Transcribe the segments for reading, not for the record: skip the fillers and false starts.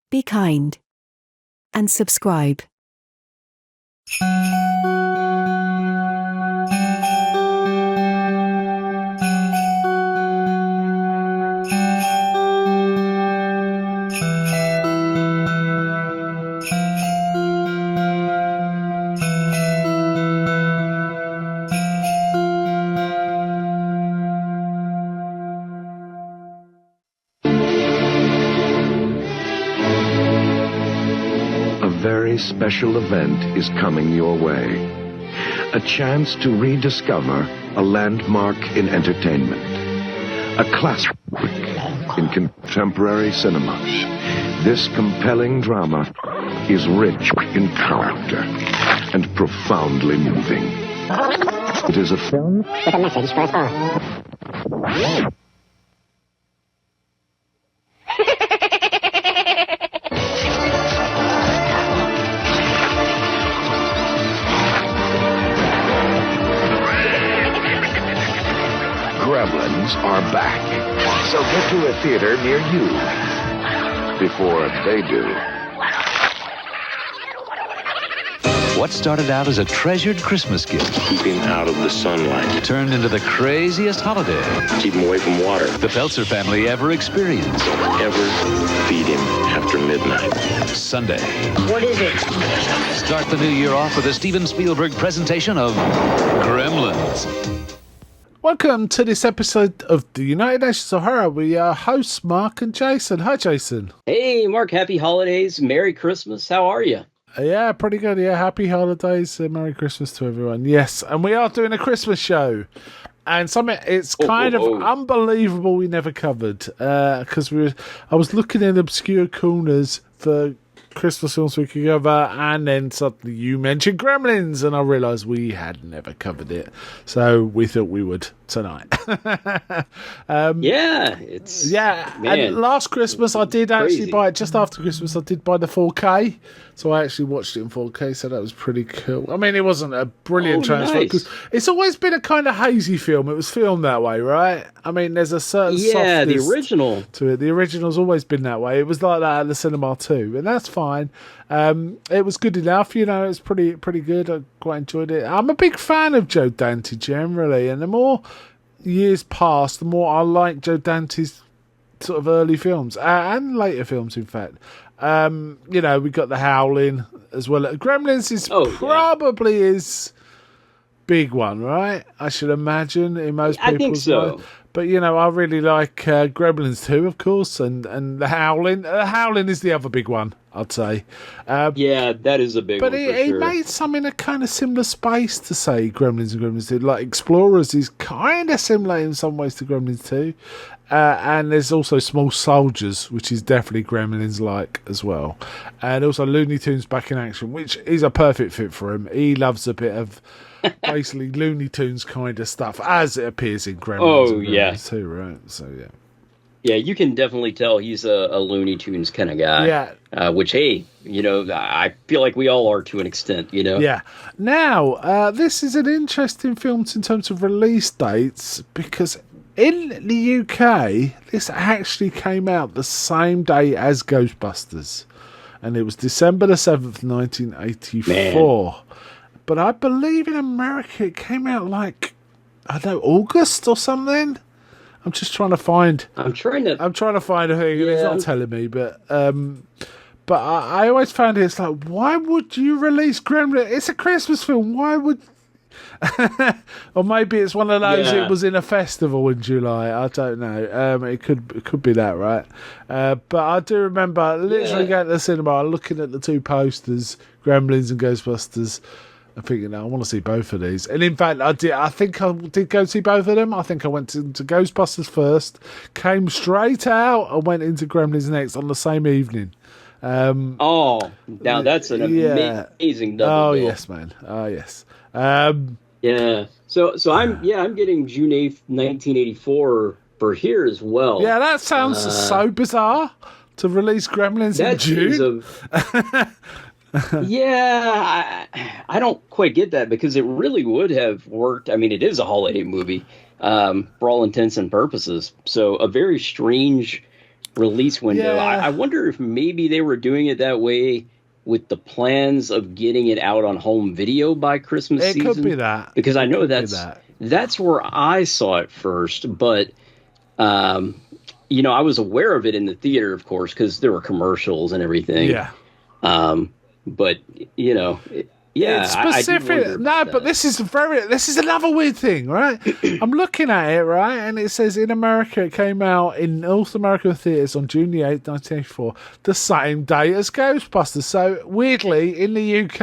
be kind, and subscribe. A very special event is coming your way. A chance to rediscover a landmark in entertainment. A classic in contemporary cinema. This compelling drama is rich in character and profoundly moving. It is a film with a message for us all. Gremlins are back. So get to a theater near you before they do. What started out as a treasured Christmas gift Keeping out of the sunlight. turned into the craziest holiday Keep him away from water. the Peltzer family ever experienced. Don't ever feed him after midnight. Sunday. What is it? Start the new year off with a Steven Spielberg presentation of Gremlins. Welcome to this episode of the United Nations of Horror. We are hosts Mark and Jason. Hi, Jason. Hey, Mark, happy holidays. Merry Christmas. How are you? Yeah, pretty good. Yeah, happy holidays. Merry Christmas to everyone. Yes, and we are doing a Christmas show. And something it's kind of unbelievable we never covered. Because I was looking in obscure corners for Christmas films we could cover, and then suddenly you mentioned Gremlins, and I realised we had never covered it. So we thought we would tonight. And last Christmas I did actually buy it. Just after Christmas I did buy the 4K, so I actually watched it in 4K, so that was pretty cool. I mean, it wasn't a brilliant transfer because it's always been a kind of hazy film. It was filmed that way, right? I mean, there's a certain the original to it. The original's always been that way. It was like that at the cinema too, and that's fine. It was good enough, you know. It was pretty good. I quite enjoyed it. I'm a big fan of Joe Dante generally, and the more years pass, the more I like Joe Dante's sort of early films and later films. In fact, you know, we got The Howling as well. Gremlins is probably his big one, right? I should imagine in most people's I think so. mind. But, you know, I really like Gremlins 2, of course, and The Howling. The Howling is the other big one, I'd say. That is a big one. But he made some in a kind of similar space to, say, Gremlins and Gremlins 2. Like Explorers is kind of similar in some ways to Gremlins 2. And there's also Small Soldiers, which is definitely Gremlins-like as well. And also Looney Tunes Back in Action, which is a perfect fit for him. He loves a bit of basically Looney Tunes kind of stuff, as it appears in Gremlins and Gremlins too, right? So, yeah. Yeah, you can definitely tell he's a Looney Tunes kind of guy. Yeah. Which, hey, you know, I feel like we all are to an extent, you know? Yeah. Now, this is an interesting film in terms of release dates, because in the UK, this actually came out the same day as Ghostbusters. And it was December the 7th, 1984. Man. But I believe in America it came out like, I don't know, August or something? I'm just trying to find... I'm trying to find a thing, and it's not telling me, but I always found it's like, why would you release Gremlins? It's a Christmas film, why would... Or maybe it's one of those, it was in a festival in July, I don't know. It could be that, right? But I do remember literally going to the cinema, looking at the two posters, Gremlins and Ghostbusters, I'm thinking, I want to see both of these. And in fact, I think I did go see both of them. I think I went into Ghostbusters first, came straight out, and went into Gremlins next on the same evening. Now that's an amazing double bill. Yes, man. Oh, yes. So I'm getting June 8th, 1984 for here as well. Yeah, that sounds so bizarre to release Gremlins in June. I don't quite get that, because it really would have worked. I mean, it is a holiday movie for all intents and purposes. So a very strange release window. Yeah. I wonder if maybe they were doing it that way with the plans of getting it out on home video by Christmas It season. could be that. Because I know could be that's where I saw it first, but you know, I was aware of it in the theater, of course, because there were commercials and everything. Yeah. But you know, yeah, It's I specific. do wonder No, about but that. this is another weird thing, right? I'm looking at it, right, and it says in America it came out in North American theaters on June the 8th, 1984, the same day as Ghostbusters. So weirdly, in the UK,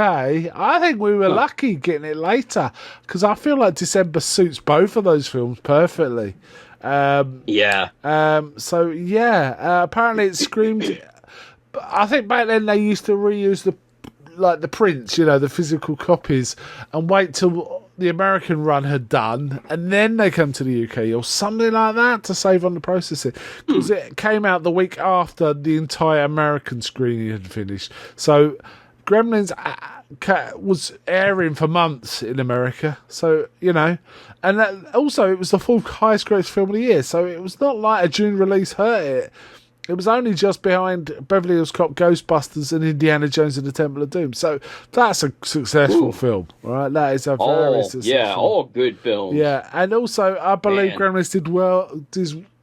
I think we were lucky getting it later because I feel like December suits both of those films perfectly. Yeah. So yeah, apparently it screamed. I think back then they used to reuse the prints, you know, the physical copies, and wait till the American run had done, and then they come to the UK or something like that to save on the processing, because it came out the week after the entire American screening had finished. So Gremlins was airing for months in America, so you know, and also it was the fourth highest grossed film of the year, so it was not like a June release hurt it. It was only just behind Beverly Hills Cop, Ghostbusters, and Indiana Jones and the Temple of Doom. So that's a successful film, right? That is a very successful all good films. Yeah, and also I believe Man. Gremlins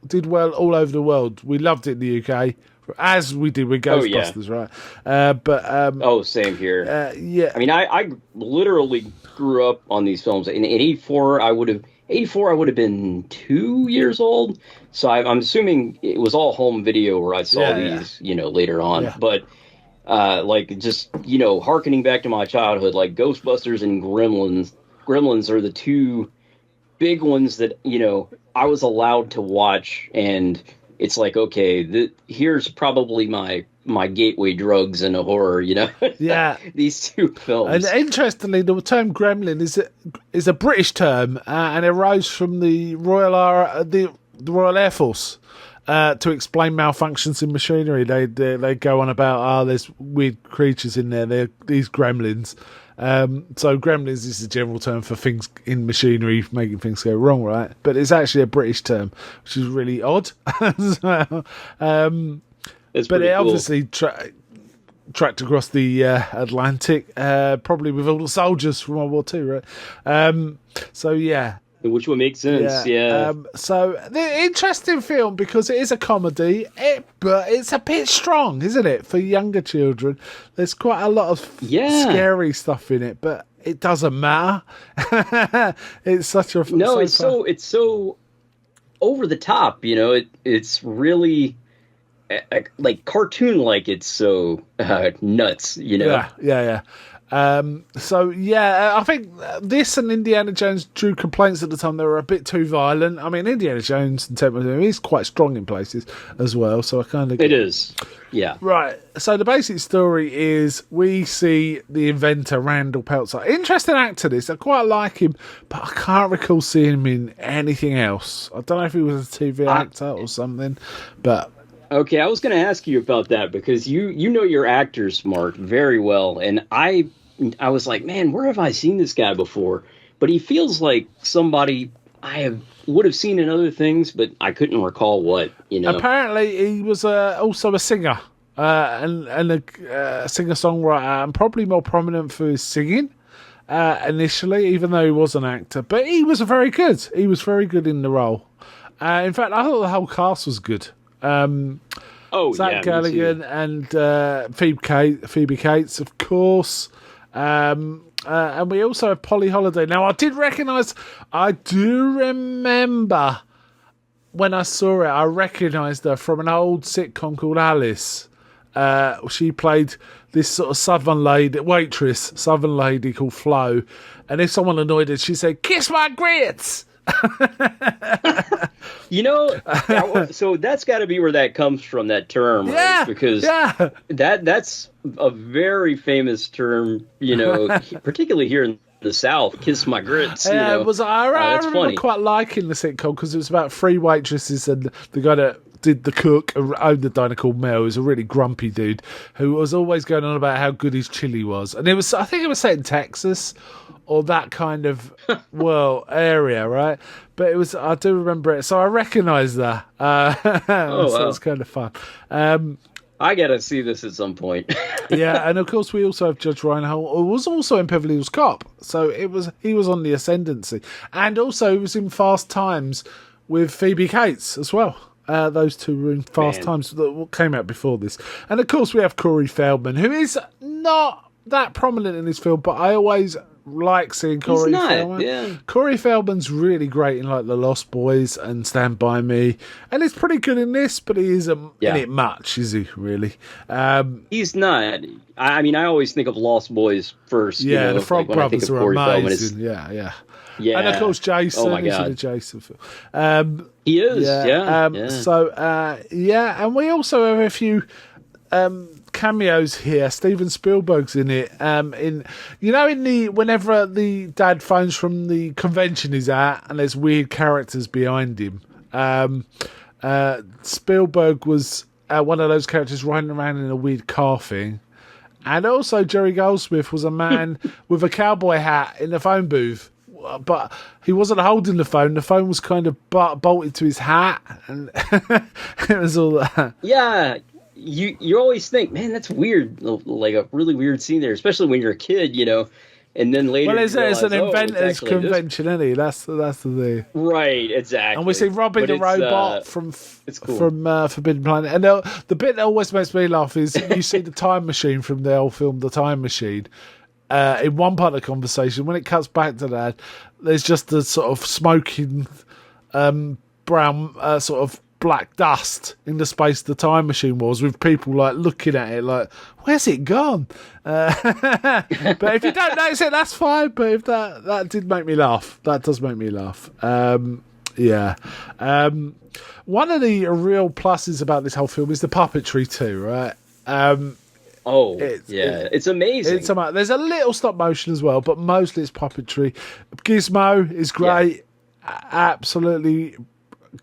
did well all over the world. We loved it in the UK, as we did with Ghostbusters, right? Same here. Yeah, I mean, I literally grew up on these films. In 84, I would have been 2 years old. So I'm assuming it was all home video where I saw these, you know, later on. Yeah. But like just, you know, hearkening back to my childhood, like Ghostbusters and Gremlins. Gremlins are the two big ones that, you know, I was allowed to watch, and it's like, okay, here's probably my gateway drugs in a horror, you know? Yeah. These two films. And interestingly, the term gremlin is a British term, and it arose from the the Royal Air Force to explain malfunctions in machinery. They go on about there's weird creatures in there. They're these gremlins. So gremlins is the general term for things in machinery making things go wrong, right? But it's actually a British term, which is really odd. But it obviously tracked across the Atlantic, probably with all the soldiers from World War II, right? So yeah. Which would make sense, yeah. So the interesting film because it is a comedy, but it's a bit strong, isn't it, for younger children? There's quite a lot of scary stuff in it, but it doesn't matter. It's such a it's so over the top, you know. It's really like cartoon, like it's so nuts, you know. Yeah. I think this and Indiana Jones drew complaints at the time. They were a bit too violent. I mean, Indiana Jones and Temple of Doom is quite strong in places as well, so I kind of it is, yeah. Right. So the basic story is we see the inventor Randall Peltzer. Interesting actor, this. I quite like him, but I can't recall seeing him in anything else. I don't know if he was a TV actor or something, but. Okay, I was going to ask you about that because you know your actors, Mark, very well, and I was like, man, where have I seen this guy before? But he feels like somebody would have seen in other things, but I couldn't recall what, you know. Apparently, he was also a singer and a singer-songwriter, and probably more prominent for his singing initially, even though he was an actor. But he was very good. He was very good in the role. In fact, I thought the whole cast was good. Zach Galligan and Phoebe Cates, of course. And we also have Polly Holiday. Now, I do remember when I saw it, I recognised her from an old sitcom called Alice. She played this sort of southern lady called Flo. And if someone annoyed her, she said, "Kiss my grits!" You know, so that's got to be where that comes from, that term, right? Because that's a very famous term, you know, particularly here in the South. Kiss my grits. Yeah, you know? I remember funny. quite liking the sitcom because it was about three waitresses and the guy that did the cook, owned the diner called Mel. He was a really grumpy dude who was always going on about how good his chili was. And I think it was set in Texas or that kind of area, right? But I do remember it, so I recognise that. So it's kind of fun. I gotta see this at some point. Yeah, and of course we also have Judge Reinhold, who was also in Beverly Hills Cop, so he was on the ascendancy, and also he was in Fast Times with Phoebe Cates as well. Those two were in Fast Times that came out before this, and of course we have Corey Feldman, who is not that prominent in this film, but I always like seeing Corey Feldman. Yeah. Corey Feldman's really great in like The Lost Boys and Stand By Me, and he's pretty good in this, but he isn't in it much, is he? Really? He's not. I mean, I always think of Lost Boys first. Yeah, the Frog Brothers are amazing. Yeah. And of course, Jason. Oh my God. He's in a Jason film. He is. Yeah. So, and we also have a few cameos here. Steven Spielberg's in it. Whenever the dad phones from the convention he's at, and there's weird characters behind him. Spielberg was one of those characters riding around in a weird car thing. And also Jerry Goldsmith was a man with a cowboy hat in the phone booth. But he wasn't holding the phone. The phone was kind of bolted to his hat, and it was all that. Yeah, you always think, man, that's weird, like a really weird scene there, especially when you're a kid, And then later, it's an inventors convention, isn't it? That's the thing. Right, exactly. And we see Robin the robot from Forbidden Planet, and the bit that always makes me laugh is you see the time machine from the old film, The Time Machine. In one part of the conversation, when it cuts back to that, there's just a sort of smoking brown sort of black dust in the space the time machine was, with people like looking at it like, where's it gone? But if you don't notice it, that's fine. But if that did make me laugh, that does make me laugh. One of the real pluses about this whole film is the puppetry too, right? It's amazing. There's a little stop motion as well, but mostly it's puppetry. Gizmo is great, absolutely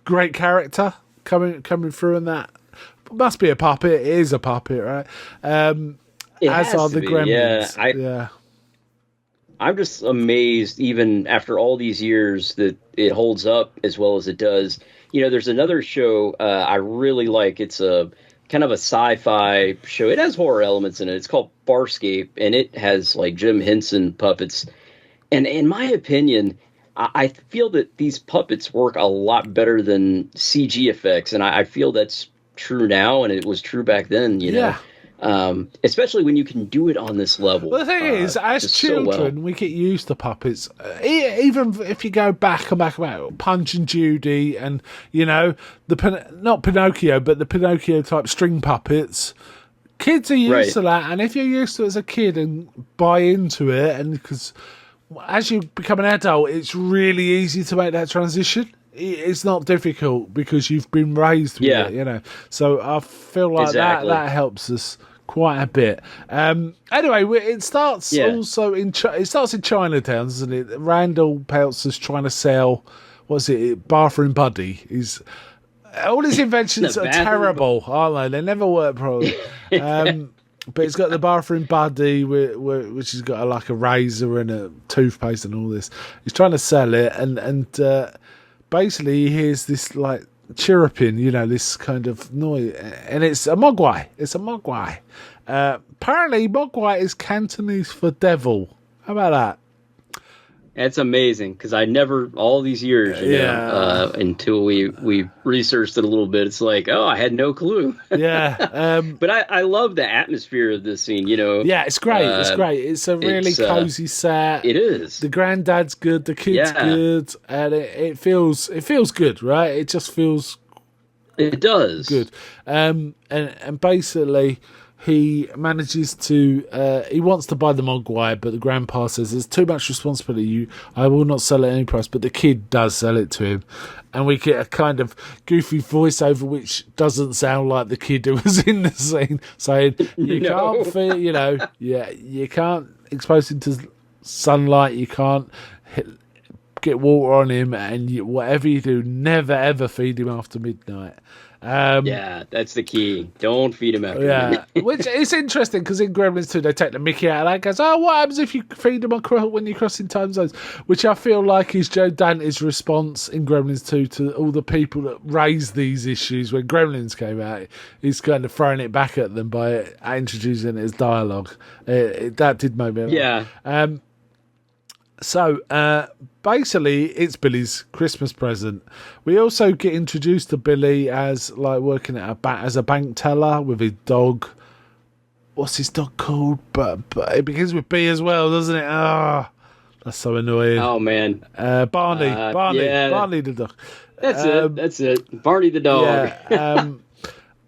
great character coming through in that. Must be a puppet. It is a puppet, right? As are the Gremlins. I'm just amazed, even after all these years, that it holds up as well as it does. There's another show I really like. It's a kind of a sci-fi show. It has horror elements in it. It's called Farscape, and it has like Jim Henson puppets. And in my opinion, I feel that these puppets work a lot better than CG effects, and I feel that's true now, and it was true back then. Especially when you can do it on this level. Well, the thing is, as children, we get used to puppets. Even if you go back about Punch and Judy, and not Pinocchio, but the Pinocchio type string puppets. Kids are used to that, and if you're used to it as a kid and buy into it, and because as you become an adult, it's really easy to make that transition. It's not difficult because you've been raised with it, So I feel like that helps us quite a bit. Anyway, it starts also in Chinatown, doesn't it? Randall Peltzer's trying to sell, Bathroom Buddy. All his inventions are terrible, aren't they? They never work properly. But it's got the Bathroom Buddy, which has got a razor and a toothpaste and all this. He's trying to sell it, and basically he hears this like chirruping, this kind of noise, and it's a mogwai. Apparently mogwai is Cantonese for devil. How about that? That's amazing, because I never, all these years, until we researched it a little bit, it's like, I had no clue. But I love the atmosphere of this scene, Yeah, it's great. It's a really cozy set. It is. The granddad's good, the kid's good, and it feels good, right? It just feels. It does. Good. And basically, he manages to. He wants to buy the mogwai, but the grandpa says there's too much responsibility. I will not sell it at any price. But the kid does sell it to him, and we get a kind of goofy voiceover which doesn't sound like the kid who was in the scene, saying you can't expose him to sunlight. You can't get water on him, and whatever you do, never ever feed him after midnight. Yeah, that's the key. Don't feed him after Yeah, midnight. which is interesting because in Gremlins 2 they take the mickey out of that. Goes, oh, what happens if you feed them when you're crossing time zones? Which I feel like is Joe Dante's response in Gremlins 2 to all the people that raised these issues when Gremlins came out. He's kind of throwing it back at them by introducing it as dialogue. That did make me laugh. Yeah. So basically, it's Billy's Christmas present. We also get introduced to Billy as like working at as a bank teller with his dog. What's his dog called? But it begins with B as well, doesn't it? Ah, that's so annoying. Oh man. Barney, yeah. Barney the dog. That's it. Barney the dog. Yeah.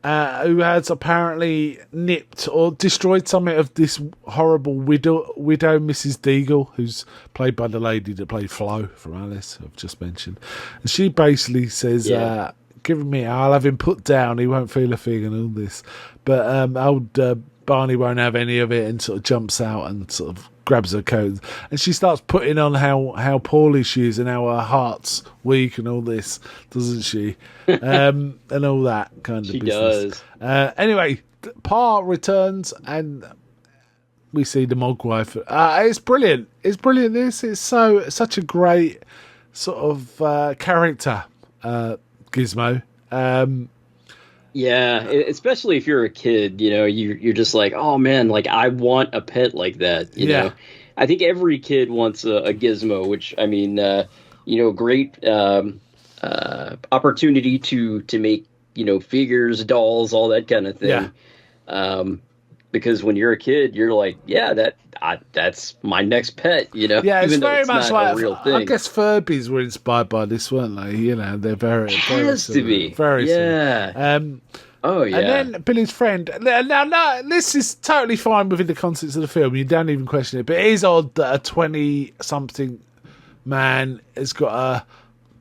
Who has apparently nipped or destroyed something of this horrible widow, Mrs. Deagle, who's played by the lady that played Flo from Alice, I've just mentioned. And she basically says, give him me, I'll have him put down, he won't feel a thing and all this. But old Barney won't have any of it and sort of jumps out and sort of grabs her coat. And she starts putting on how poorly she is and how her heart's weak and all this, doesn't she? And all that kind of business. She does. Anyway, Pa returns and we see the Mogwai. It's brilliant. It's brilliant. This is such a great sort of character, Gizmo. Yeah, especially if you're a kid, you're just like, oh man, like I want a pet like that. You know, I think every kid wants a gizmo, which I mean, great opportunity to make figures, dolls, all that kind of thing. Yeah. Because when you're a kid, you're like, yeah, that's my next pet. Yeah, it's very much like a real thing. I guess Furbies were inspired by this, weren't they? They're very, very to be very yeah. Similar. Oh yeah. And then Billy's friend. Now, this is totally fine within the context of the film. You don't even question it. But it is odd that a 20-something man has got a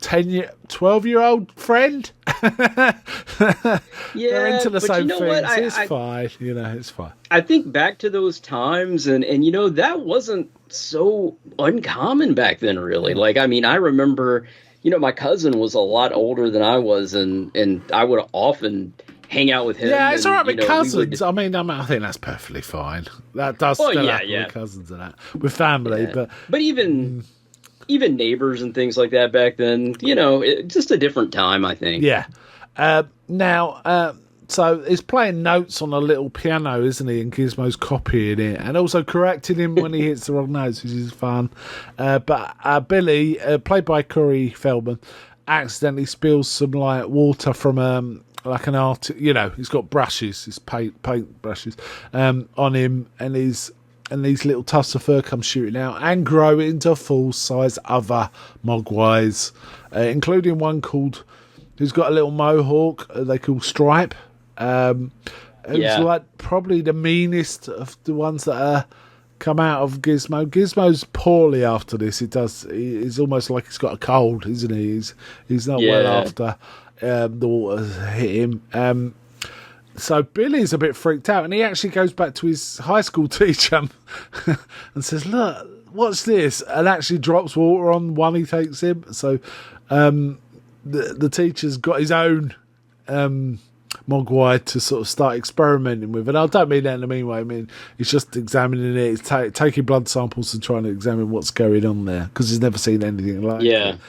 12-year-old friend. Yeah, they're into the same things. It's fine. It's fine. I think back to those times, and that wasn't so uncommon back then, really. Like, I mean, I remember, my cousin was a lot older than I was, and I would often hang out with him. Yeah, it's all right with cousins. I I think that's perfectly fine. That does still happen with cousins and that. With family, but even neighbors and things like that back then, just a different time, I think. Yeah. Now, so he's playing notes on a little piano, isn't he? And Gizmo's copying it and also correcting him when he hits the wrong notes, which is fun. But Billy, played by Corey Feldman, accidentally spills some like water from like an art. He's got brushes, his paint brushes, on him, and these little tufts of fur come shooting out and grow into full-size other Mogwais, including one who's got a little mohawk they call Stripe. It's like probably the meanest of the ones that come out of Gizmo. Gizmo's poorly after this. He's almost like he's got a cold, isn't he? He's not well after the water's hit him. So Billy's a bit freaked out, and he actually goes back to his high school teacher and says, "Look, what's this?" And actually drops water on one he takes him. So the teacher's got his own Mogwai to sort of start experimenting with. And I don't mean that in a mean way. I mean, he's just examining it. He's taking blood samples and trying to examine what's going on there because he's never seen anything like it.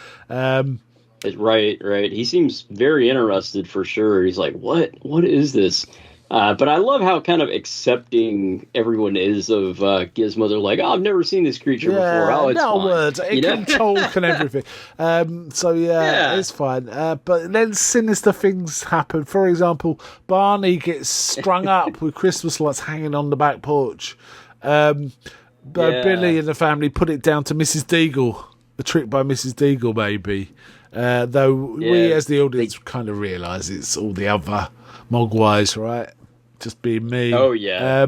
Right. He seems very interested for sure. He's like, what is this? But I love how kind of accepting everyone is of Gizmo. They're like, oh, I've never seen this creature before. Oh, it's fine. Words. It can talk and everything. It's fine. But then sinister things happen. For example, Barney gets strung up with Christmas lights hanging on the back porch. Billy and the family put it down to Mrs. Deagle. A trick by Mrs. Deagle, maybe. Though we, as the audience, kind of realise it's all the other Mogwais, right? Just being me. Oh, yeah.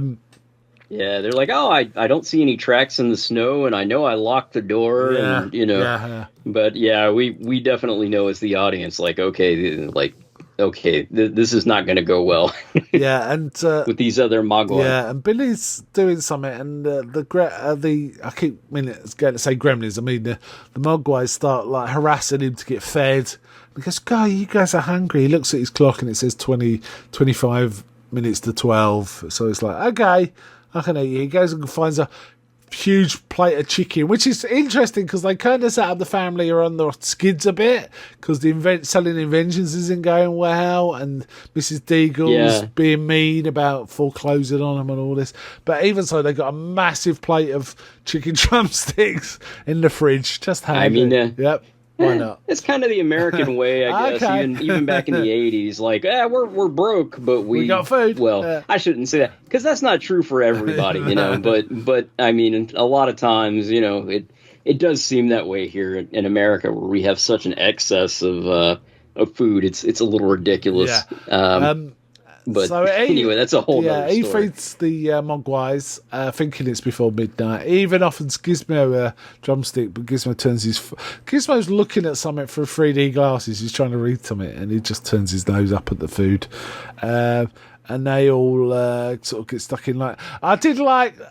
They're like, oh, I don't see any tracks in the snow, and I know I locked the door, and. But, we definitely know as the audience, like, okay, like, okay, this is not going to go well Yeah, and with these other Mogwai. yeah, and Billy's doing something, and the I keep going to say Gremlins. I mean the Mogwais start like harassing him to get fed. He goes, "Guy, you guys are hungry." He looks at his clock and it says 25 minutes to 12. So it's like, okay, I can eat you. He goes and finds a huge plate of chicken, which is interesting because they kind of set up the family are on the skids a bit because the selling inventions isn't going well, and Mrs. Deagle's being mean about foreclosing on them and all this. But even so, they got a massive plate of chicken drumsticks in the fridge. Just handy. I mean, yep. Why not? It's kind of the American way, I guess. Okay. Even back in the 80s, like, we're broke, but we got food. Well, I shouldn't say that because that's not true for everybody, you know. But I mean, a lot of times, you know, it does seem that way here in America, where we have such an excess of food. It's a little ridiculous. Yeah. But so anyway, that's a whole nother he story. feeds the Mogwais, thinking it's before midnight. He even offers Gizmo a drumstick, but Gizmo Gizmo's looking at something through 3D glasses. He's trying to read something, and he just turns his nose up at the food. And they all sort of get stuck in like. I did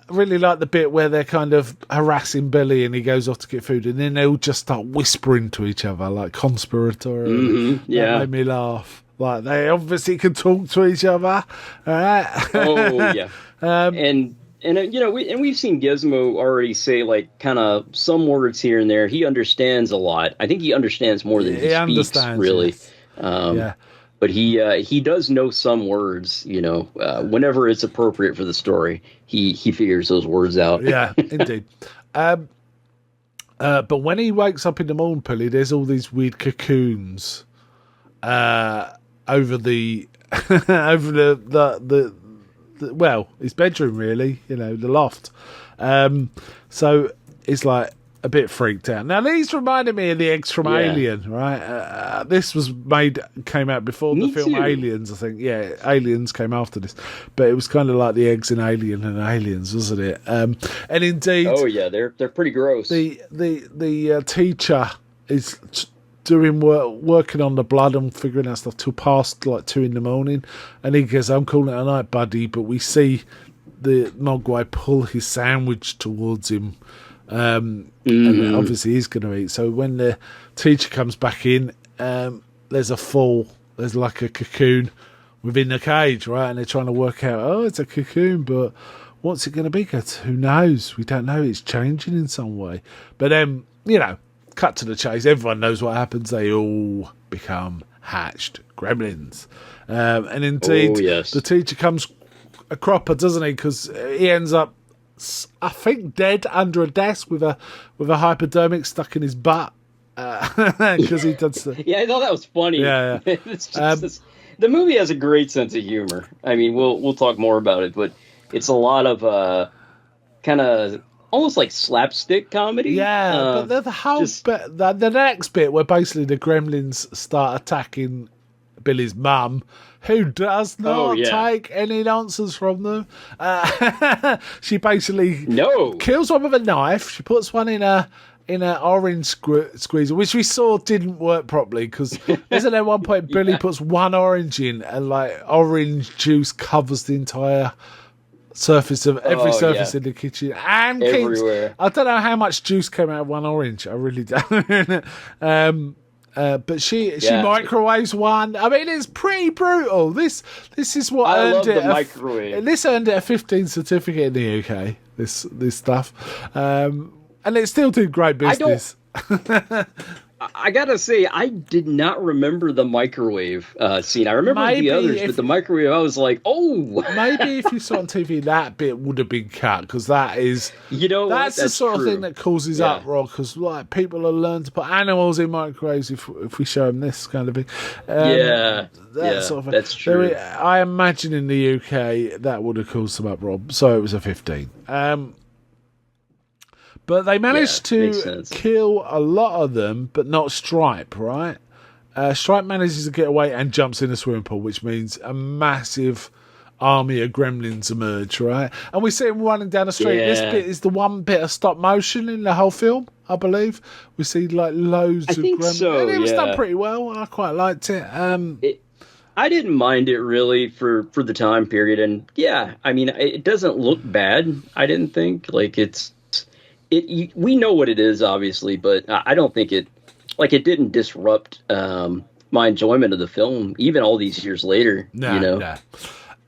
really like the bit where they're kind of harassing Billy, and he goes off to get food, and then they all just start whispering to each other like conspiratorial. Mm-hmm. Yeah, that made me laugh. Like, they obviously can talk to each other. All right. Oh, yeah. And you know, we've seen Gizmo already say, like, kind of some words here and there. He understands a lot. I think he understands more than he speaks, really. Yes. Yeah. But he does know some words, you know. Whenever it's appropriate for the story, he figures those words out. Yeah, indeed. But when he wakes up in the morning, Pully, there's all these weird cocoons over the well, his bedroom, really, you know, the loft. So it's like a bit freaked out. Now, these reminded me of the eggs from Alien, right? This came out before the film Aliens, I think. Yeah, Aliens came after this, but it was kind of like the eggs in Alien and Aliens, wasn't it? And indeed, oh yeah, they're pretty gross. The teacher is doing working on the blood and figuring out stuff till past like 2 a.m, and he goes, "I'm calling it a night, buddy." But we see the Mogwai pull his sandwich towards him, and obviously he's going to eat. So when the teacher comes back in, there's like a cocoon within the cage, right? And they're trying to work out, oh, it's a cocoon, but what's it going to be? Because who knows? We don't know. It's changing in some way. But then, you know, cut to the chase. Everyone knows what happens. They all become hatched gremlins. And indeed, the teacher comes a cropper, doesn't he? Because he ends up, I think, dead under a desk with a hypodermic stuck in his butt. Because he does. Yeah, I thought that was funny. Yeah. It's just, the movie has a great sense of humor. I mean, we'll talk more about it, but it's a lot of kind of almost like slapstick comedy. Yeah, but the whole bit, the next bit where basically the gremlins start attacking Billy's mum, who does not take any nonsense from them. She basically kills one with a knife. She puts one in a orange squeezer, which we saw didn't work properly, because isn't there one point Billy puts one orange in and like orange juice covers the entire surface of every surface in the kitchen and everywhere. I don't know how much juice came out of one orange. I really don't. But she microwaves one. I mean, it's pretty brutal. This is what earned it. Microwave. This earned it a 15 certificate in the UK. This stuff, and it still did great business. I gotta say, I did not remember the microwave scene. I remember the others, but the microwave, I was like, oh. Maybe if you saw on TV, that bit would have been cut, because that is, that's the sort of thing that causes uproar, because like people have learned to put animals in microwaves if we show them this kind of thing. That's true. I imagine in the UK that would have caused some uproar, so it was a 15. But they managed to kill a lot of them, but not Stripe, right? Stripe manages to get away and jumps in a swimming pool, which means a massive army of gremlins emerge, right? And we see them running down the street. This bit is the one bit of stop motion in the whole film, I believe. We see like loads of gremlins. So, and it was done pretty well. I quite liked it. I didn't mind it really for the time period, and yeah, I mean, it doesn't look bad. I didn't think like we know what it is, obviously, but I don't think it didn't disrupt my enjoyment of the film, even all these years later. No, you know?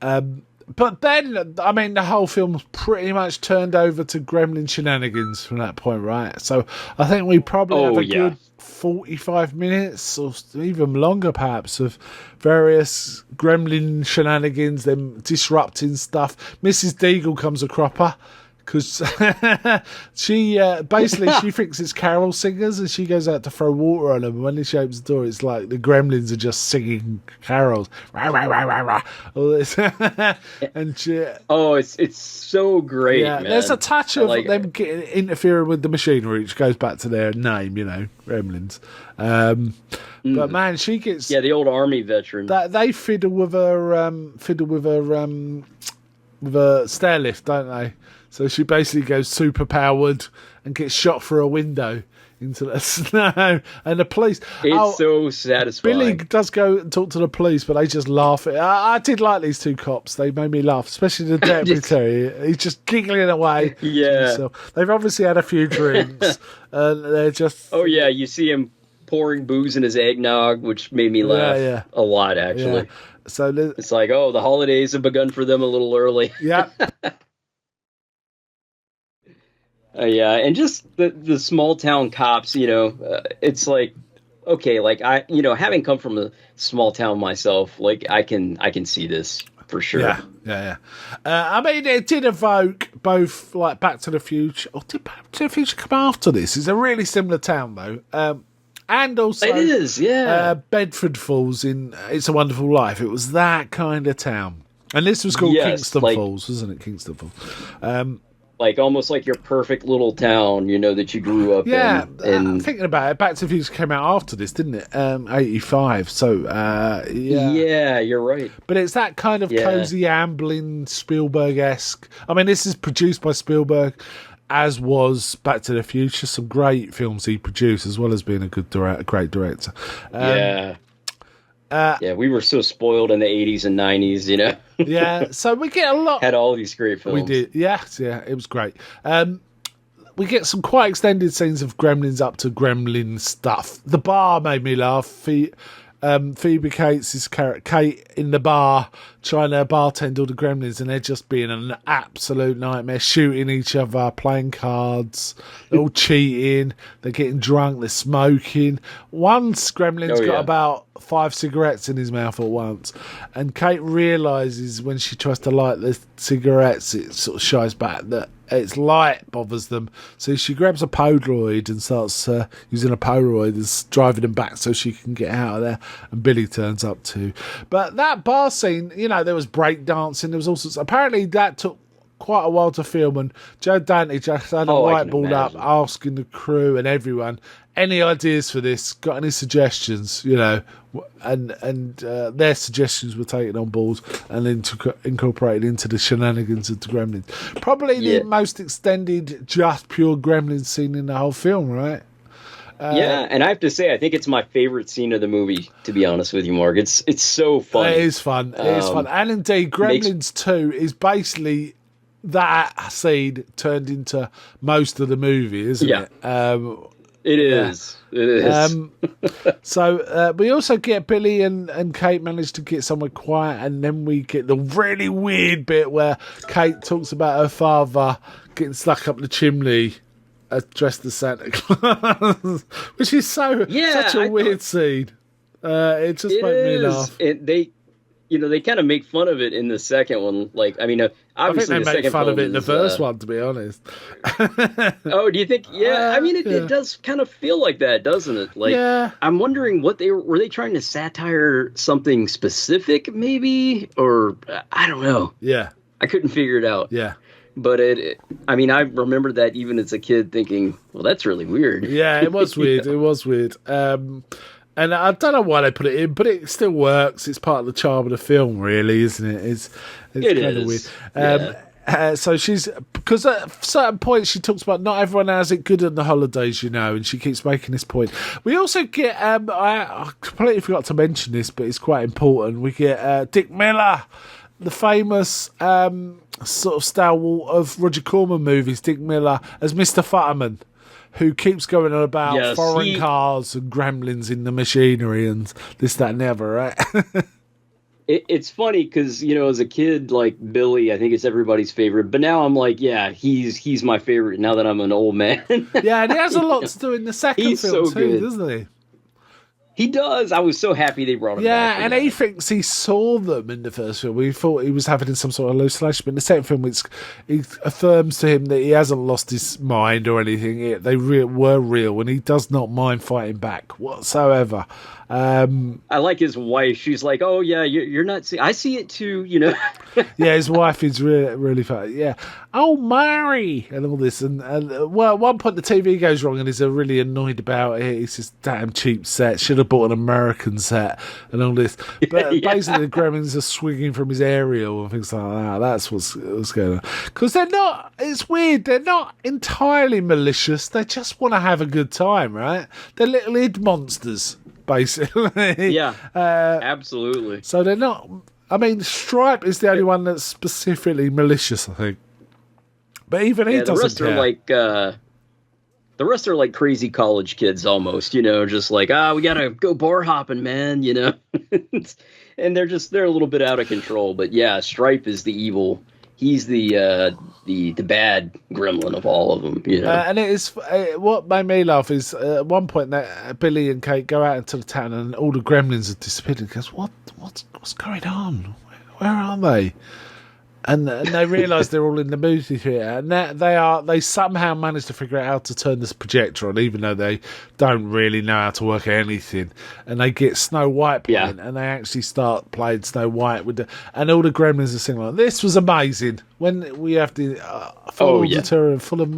no. But then, I mean, the whole film pretty much turned over to Gremlin shenanigans from that point, right? So I think we probably have a good 45 minutes or even longer, perhaps, of various Gremlin shenanigans, them disrupting stuff. Mrs. Deagle comes a cropper. Because she basically she thinks it's carol singers, and she goes out to throw water on them. And when she opens the door, it's like the Gremlins are just singing carols. Rah, rah, rah, rah, rah, all this. And she, it's so great. Yeah, man. there's a touch of like them interfering with the machinery, which goes back to their name, Gremlins. But man, she gets the old army veteran. That they fiddle with her stair lift, don't they? So she basically goes super powered and gets shot through a window into the snow. And the police... It's so satisfying. Billy does go and talk to the police, but they just laugh. I did like these two cops. They made me laugh, especially the deputy. He's just giggling away. Yeah. They've obviously had a few drinks. And they're just... Oh, yeah, you see him pouring booze in his eggnog, which made me laugh a lot, actually. Yeah. So it's like, the holidays have begun for them a little early. Yeah. Yeah, and just the small town cops, it's like, okay, like having come from a small town myself, like I can see this for sure. Yeah. I mean, it did evoke both like Back to the Future. Or did Back to the Future come after this? It's a really similar town though. And also, it is, Bedford Falls in It's a Wonderful Life. It was that kind of town, and this was called Kingston Falls, wasn't it? Kingston Falls. Like almost like your perfect little town, that you grew up in. Yeah, thinking about it, Back to the Future came out after this, didn't it? 85. So, Yeah, you're right. But it's that kind of cozy, Amblin, Spielberg-esque. I mean, this is produced by Spielberg, as was Back to the Future. Some great films he produced, as well as being a great director. We were so spoiled in the 80s and 90s, Yeah, so we get a lot. Had all these great films. We did, yeah, it was great. We get some quite extended scenes of Gremlins up to Gremlin stuff. The bar made me laugh. Phoebe Cates' character, Kate, in the bar trying to bartend all the Gremlins, and they're just being an absolute nightmare, shooting each other, playing cards, they're all cheating, they're getting drunk, they're smoking. One Gremlin's got about 5 cigarettes in his mouth at once, and Kate realises when she tries to light the cigarettes, it sort of shies back that its light bothers them, so she grabs a Polaroid and starts using a Polaroid and driving them back so she can get out of there, and Billy turns up too. But that bar scene, there was break dancing, there was all sorts. Apparently that took quite a while to film, and Joe Dante just had a whiteboard up asking the crew and everyone, any ideas for this, got any suggestions, and their suggestions were taken on board and then incorporated into the shenanigans of the Gremlins. Probably the most extended, just pure Gremlins scene in the whole film, right? And I have to say, I think it's my favorite scene of the movie, to be honest with you, Mark. It's so fun. It is fun. And indeed, Gremlins 2 is basically that scene turned into most of the movie, isn't it? It is. It is. So we also get Billy and Kate manage to get somewhere quiet, and then we get the really weird bit where Kate talks about her father getting stuck up the chimney dressed as Santa Claus, which is such a weird scene. It just made me laugh. They kind of make fun of it in the second one. Like, I mean, obviously I think they make fun of it in the first one, to be honest. Oh, do you think? Yeah, I mean, it does kind of feel like that, doesn't it? Like, I'm wondering what were they trying to satire something specific, maybe, or I don't know. Yeah, I couldn't figure it out. Yeah. But I mean, I remember that even as a kid tting, well, that's really weird. Yeah, it was weird. It was weird. And I don't know why they put it in, but it still works. It's part of the charm of the film, really, isn't it? It's kind of weird. So she's, because at certain points she talks about not everyone has it good on the holidays, you know, and she keeps making this point. We also get, I completely forgot to mention this, but it's quite important. We get Dick Miller, the famous sort of stalwart of Roger Corman movies, Dick Miller, as Mr. Futterman, who keeps going on about foreign cars and gremlins in the machinery and this, that, and the other, right? It's funny because, you know, as a kid, like Billy, I think it's everybody's favorite. But now I'm like, yeah, he's my favorite now that I'm an old man. Yeah, and he has a lot to do in the second film so too, good. doesn't he? He does. I was so happy they brought him back. Yeah, and he thinks he saw them in the first film. We thought he was having some sort of hallucination, but in the second film, he affirms to him that he hasn't lost his mind or anything. They were real, and he does not mind fighting back whatsoever. I like his wife. She's like, "Oh yeah, you're not seeing. I see it too." You know. Yeah, his wife is really funny. Yeah. Oh, Mary, and all this, and well, at one point the TV goes wrong, and he's really annoyed about it. He says, "Damn cheap set. Should have bought an American set," and all this. But basically, the gremlins are swinging from his aerial and things like that. That's what's going on. Because they're not. It's weird. They're not entirely malicious. They just want to have a good time, right? They're little id monsters, basically. Yeah. Absolutely. So they're not. I mean, Stripe is the only one that's specifically malicious, I think. But even he doesn't care. The rest are like crazy college kids almost, you know, just like, we gotta go bar hopping, man, you know. And they're a little bit out of control. But yeah, Stripe is the evil. He's the bad gremlin of all of them, you know. And it is what made me laugh is at one point that Billy and Kate go out into the town and all the gremlins have disappeared. And goes, what's going on? Where are they? And they realise they're all in the movie theatre, and they somehow manage to figure out how to turn this projector on, even though they don't really know how to work anything. And they get Snow White playing, and they actually start playing Snow White and all the gremlins are singing. Like, this was amazing. When we have the full auditorium full of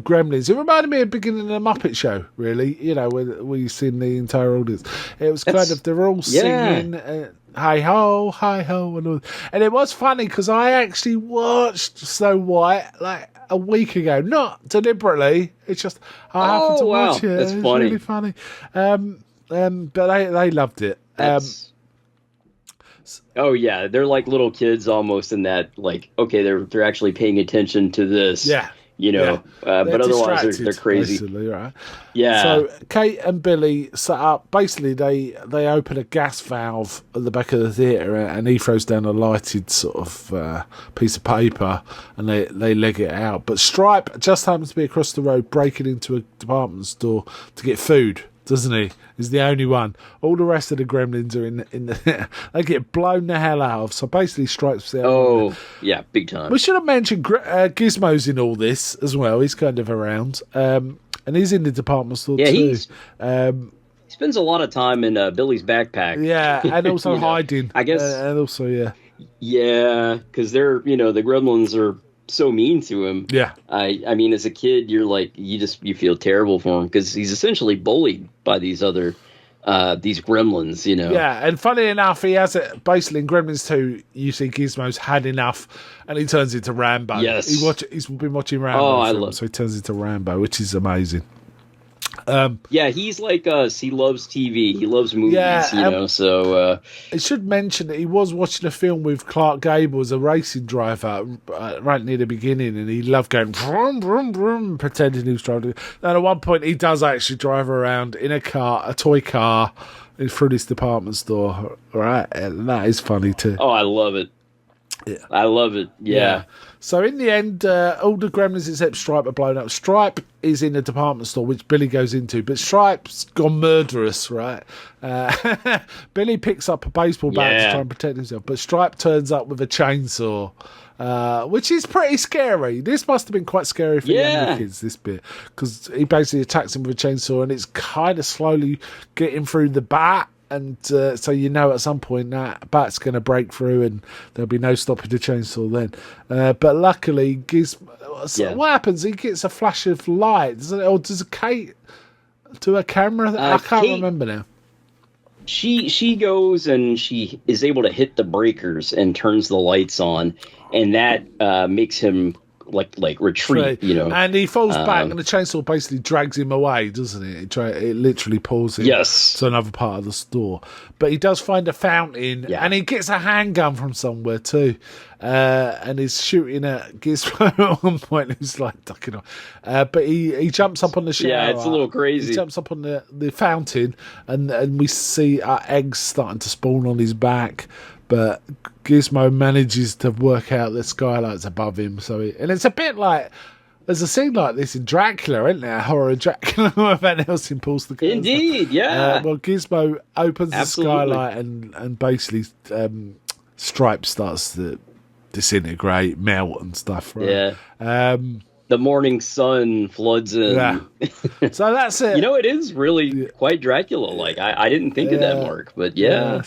gremlins, it reminded me of the beginning of the Muppet Show. Really, you know, when we've seen the entire audience. It was kind of they're all singing. Hi ho, and all. And it was funny because I actually watched Snow White like a week ago, not deliberately. It's just I happened to watch it. That's it's funny. Really funny. But they loved it. Oh yeah, they're like little kids almost in that. Like, okay, they're actually paying attention to this. Yeah. You know, but otherwise they're crazy. Right? Yeah. So Kate and Billy set up. Basically, they open a gas valve at the back of the theatre, and he throws down a lighted sort of piece of paper, and they leg it out. But Stripe just happens to be across the road, breaking into a department store to get food. Doesn't he? He's the only one. All the rest of the gremlins are in the they get blown the hell out of. So basically, Stripe's there. Oh, yeah, big time. We should have mentioned Gizmo's in all this as well. He's kind of around, and he's in the department store too. He spends a lot of time in Billy's backpack. Yeah, and also hiding. I guess, and also yeah, because they're the gremlins are so mean to him. Yeah. I mean, as a kid, you're like, you feel terrible for him because he's essentially bullied by these other, these gremlins, you know. Yeah, and funny enough, he has it basically in Gremlins 2, you see Gizmo's had enough and he turns into Rambo. Yes. He's been watching Rambo so he turns into Rambo, which is amazing. Yeah, he's like us. He loves TV. He loves movies, you know, so... I should mention that he was watching a film with Clark Gable as a racing driver right near the beginning, and he loved going vroom, vroom, vroom, pretending he was driving. And at one point, he does actually drive around in a toy car, through this department store, right? And that is funny too. Oh, I love it. Yeah. I love it. Yeah. So in the end, all the gremlins except Stripe are blown up. Stripe is in a department store, which Billy goes into, but Stripe's gone murderous, right? Billy picks up a baseball bat to try and protect himself, but Stripe turns up with a chainsaw, which is pretty scary. This must have been quite scary for younger kids, this bit, because he basically attacks him with a chainsaw, and it's kind of slowly getting through the bat. And so at some point that bat's going to break through and there'll be no stopping the chainsaw then. But luckily, what happens? He gets a flash of light, doesn't it? Or does Kate do a camera? I can't remember now. she goes and she is able to hit the breakers and turns the lights on, and that makes him like retreat, you know. And he falls back, and the chainsaw basically drags him away, doesn't it? It literally pulls him to another part of the store. But he does find a fountain, and he gets a handgun from somewhere too, and he's shooting at Gizmo at one point. He's like ducking off, but he jumps up on the shower. Yeah, it's a little crazy. He jumps up on the fountain, and we see eggs starting to spawn on his back. But Gizmo manages to work out the skylights above him. And it's a bit like, there's a scene like this in Dracula, isn't there? Horror Dracula, where Van Helsing pulls the curtain. Indeed, yeah. Well, Gizmo opens the skylight and basically Stripe starts to disintegrate, melt and stuff, right? Yeah. The morning sun floods in. Yeah. So that's it. You know, it is really quite Dracula-like. I didn't think of that, Mark, but yeah.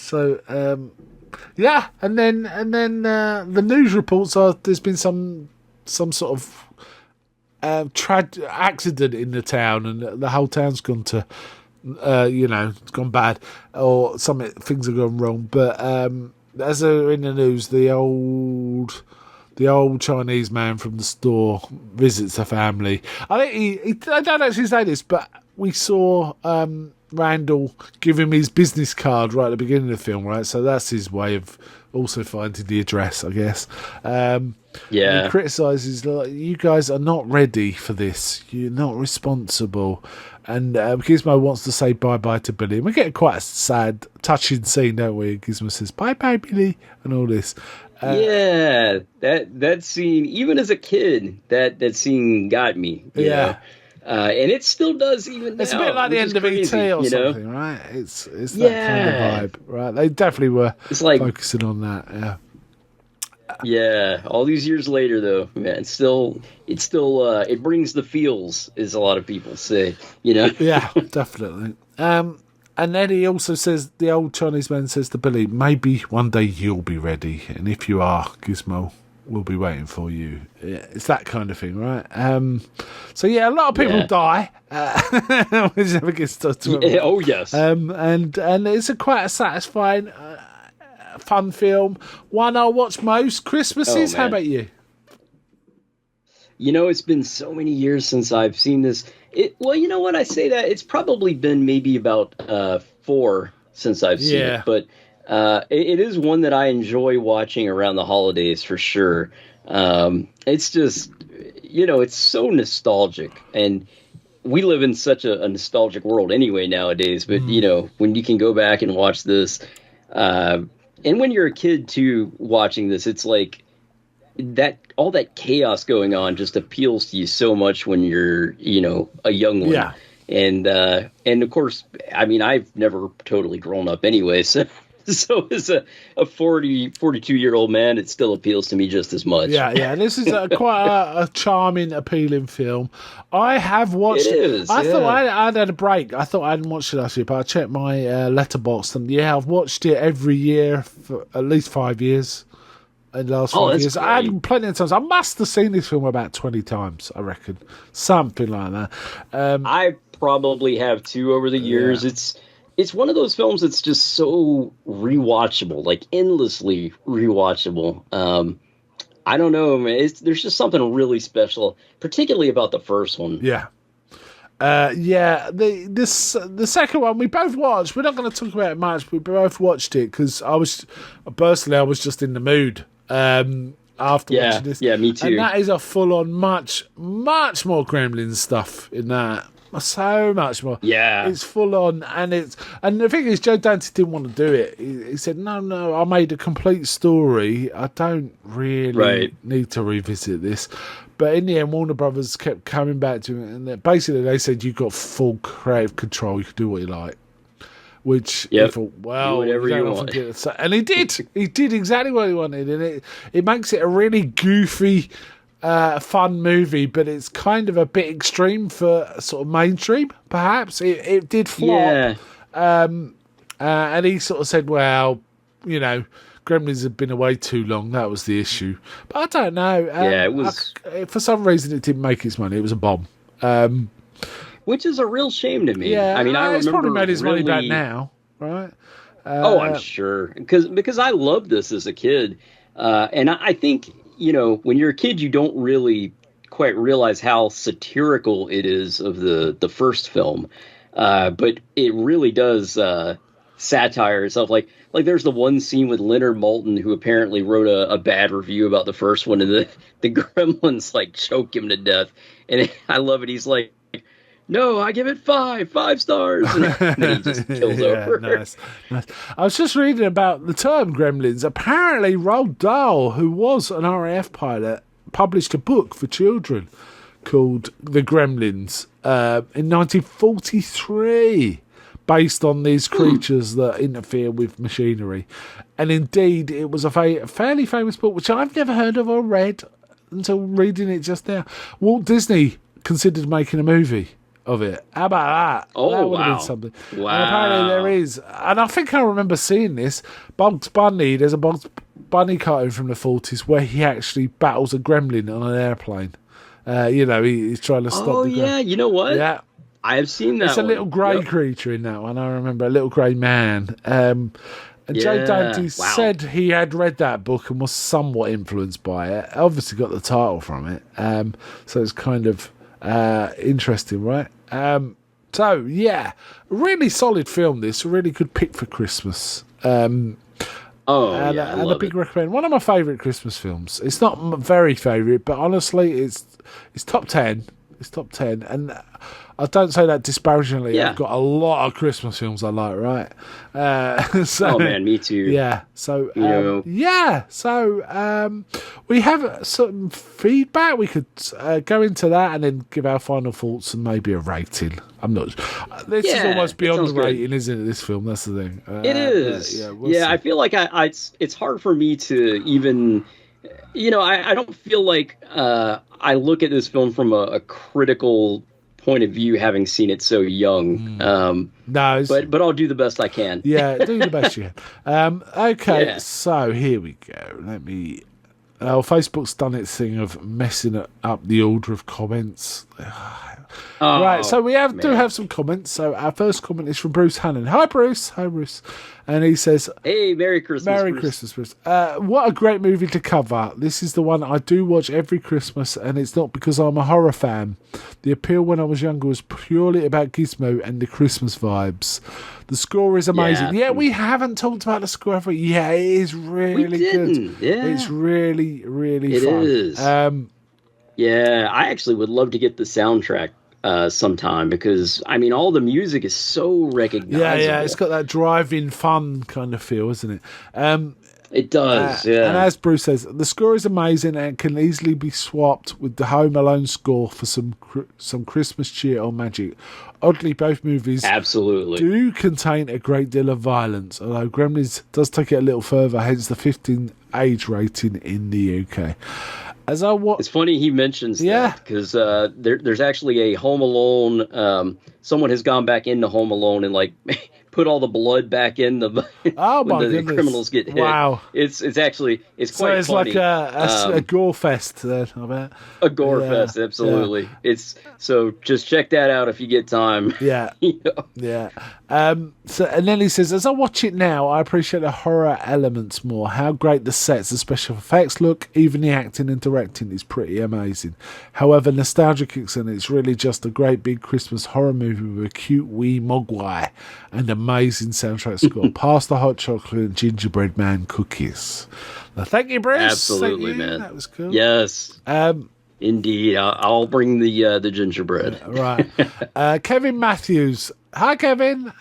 Yeah, and then the news reports are there's been some sort of accident in the town, and the whole town's gone to, it's gone bad, or things have gone wrong. But as they're in the news, the old Chinese man from the store visits the family. I think I don't actually say this, but we saw Randall give him his business card right at the beginning of the film, right? So that's his way of also finding the address, I guess. He criticises, like, you guys are not ready for this. You're not responsible. And Gizmo wants to say bye-bye to Billy. And we get quite a sad, touching scene, don't we? Gizmo says, bye-bye, Billy, and all this. That scene, even as a kid, that scene got me. You know? And it still does even now. It's a bit like the end of E.T. or something, right? It's that kind of vibe, right? They definitely were focusing on that, yeah. Yeah, all these years later, though, man, it brings the feels, as a lot of people say, you know? Yeah, definitely. And then he also says, the old Chinese man says to Billy, maybe one day you'll be ready, and if you are, Gizmo, we'll be waiting for you. Yeah, it's that kind of thing, right? So yeah, a lot of people die, which never gets to oh yes. And it's quite a satisfying, fun film. One I'll watch most Christmases. How about you? You know, it's been so many years since I've seen this. Well, you know what? I say that it's probably been maybe about 4 since I've seen it, but. It is one that I enjoy watching around the holidays for sure. It's just, it's so nostalgic, and we live in such a nostalgic world anyway nowadays. But when you can go back and watch this, and when you're a kid too, watching this, it's like that all that chaos going on just appeals to you so much when you're a young one. Yeah. And of course, I mean, I've never totally grown up anyway, so. So as a 42-year-old man, it still appeals to me just as much. Yeah. This is quite a charming, appealing film. I have watched it. I thought I'd had a break. I thought I hadn't watched it last year, but I checked my letterboxd, and I've watched it every year for at least 5 years. In the last 5 years. Great. I had plenty of times. I must have seen this film about 20 times, I reckon. Something like that. I probably have too over the years. It's one of those films that's just so rewatchable, like endlessly rewatchable. I don't know, man. There's just something really special, particularly about the first one. Yeah. The second one we both watched. We're not going to talk about it much. We both watched it because I was just in the mood after watching this. Yeah, me too. And that is a full-on, much more Gremlins stuff in that. So much more. Yeah. It's full on, and the thing is, Joe Dante didn't want to do it. He said, no, I made a complete story. I don't really need to revisit this. But in the end, Warner Brothers kept coming back to it, and basically they said, you've got full creative control. You can do what you like. Which he thought, well, whatever you want. And he did. He did exactly what he wanted, and it makes it a really goofy, fun movie, but it's kind of a bit extreme for sort of mainstream, perhaps. It did flop. Yeah. And he sort of said, well, Gremlins had been away too long. That was the issue. But I don't know. It was... for some reason, it didn't make its money. It was a bomb. Which is a real shame to me. Yeah, I mean, I it's remember probably made his money back now. right? Oh, I'm sure, because I loved this as a kid, and I think when you're a kid, you don't really quite realize how satirical it is of the first film, but it really does satire itself. Like there's the one scene with Leonard Maltin, who apparently wrote a bad review about the first one, and the Gremlins like choke him to death, and I love it. He's like, no, I give it five stars. And then he just kills over. Nice. I was just reading about the term Gremlins. Apparently, Roald Dahl, who was an RAF pilot, published a book for children called The Gremlins in 1943, based on these creatures that interfere with machinery. And indeed, it was a fairly famous book, which I've never heard of or read until reading it just now. Walt Disney considered making a movie of it. How about that? Oh, that would have been something. And apparently there is, and I think I remember seeing this, Bugs Bunny, there's a Bugs Bunny cartoon from the 40s where he actually battles a gremlin on an airplane. He's trying to stop the Oh, yeah, you know what? Yeah. I have seen that. It's a little grey creature in that one, I remember, a little grey man. And Joe Dante said he had read that book and was somewhat influenced by it. Obviously got the title from it. So it's kind of interesting, right? So yeah, really solid film. This a really good pick for Christmas. And a big recommend. One of my favourite Christmas films. It's not very favourite, but honestly, it's top 10. It's top 10, and I don't say that disparagingly. Yeah. I've got a lot of Christmas films I like, right? Oh man, me too. Yeah. So we have some feedback. We could go into that and then give our final thoughts and maybe a rating. I'm not. This is almost beyond the rating, isn't it? This film. That's the thing. It is. We'll see. I feel like it's hard for me to even. I don't feel like I look at this film from a critical point of view, having seen it so young. But I'll do the best I can. Yeah, do the best you can. Okay, So here we go. Facebook's done its thing of messing up the order of comments. Right, so we do have some comments. So our first comment is from Bruce Hannon. Hi, Bruce. And he says, hey, Merry Christmas, Merry Bruce. Christmas, Bruce. What a great movie to cover. This is the one I do watch every Christmas, and it's not because I'm a horror fan. The appeal when I was younger was purely about Gizmo and the Christmas vibes. The score is amazing. Yeah, we haven't talked about the score ever. Yeah, it is really good. Yeah. It's really, really fun. It is. I actually would love to get the soundtrack sometime, because all the music is so recognizable. Yeah, it's got that driving fun kind of feel, isn't it? It does, yeah. And as Bruce says, the score is amazing and can easily be swapped with the Home Alone score for some Christmas cheer or magic. Oddly, both movies do contain a great deal of violence, although Gremlins does take it a little further, hence the 15 age rating in the UK. It's funny he mentions that, because there's actually a Home Alone. Someone has gone back into Home Alone and put all the blood back in the when the criminals get hit. Wow, it's quite it's funny. Like a gore fest then, I bet. A gore fest, absolutely. Yeah. It's so just check that out if you get time. Yeah. Yeah. So and then he says, as I watch it now, I appreciate the horror elements more. How great the sets and special effects look. Even the acting and directing is pretty amazing. However, nostalgia kicks in. It's really just a great big Christmas horror movie with a cute wee mogwai and amazing soundtrack score. Past the hot chocolate and gingerbread man cookies. Now, thank you, Bruce. Absolutely, man. That was cool. Yes. Indeed, I'll bring the gingerbread. Right. Kevin Matthews. Hi, Kevin.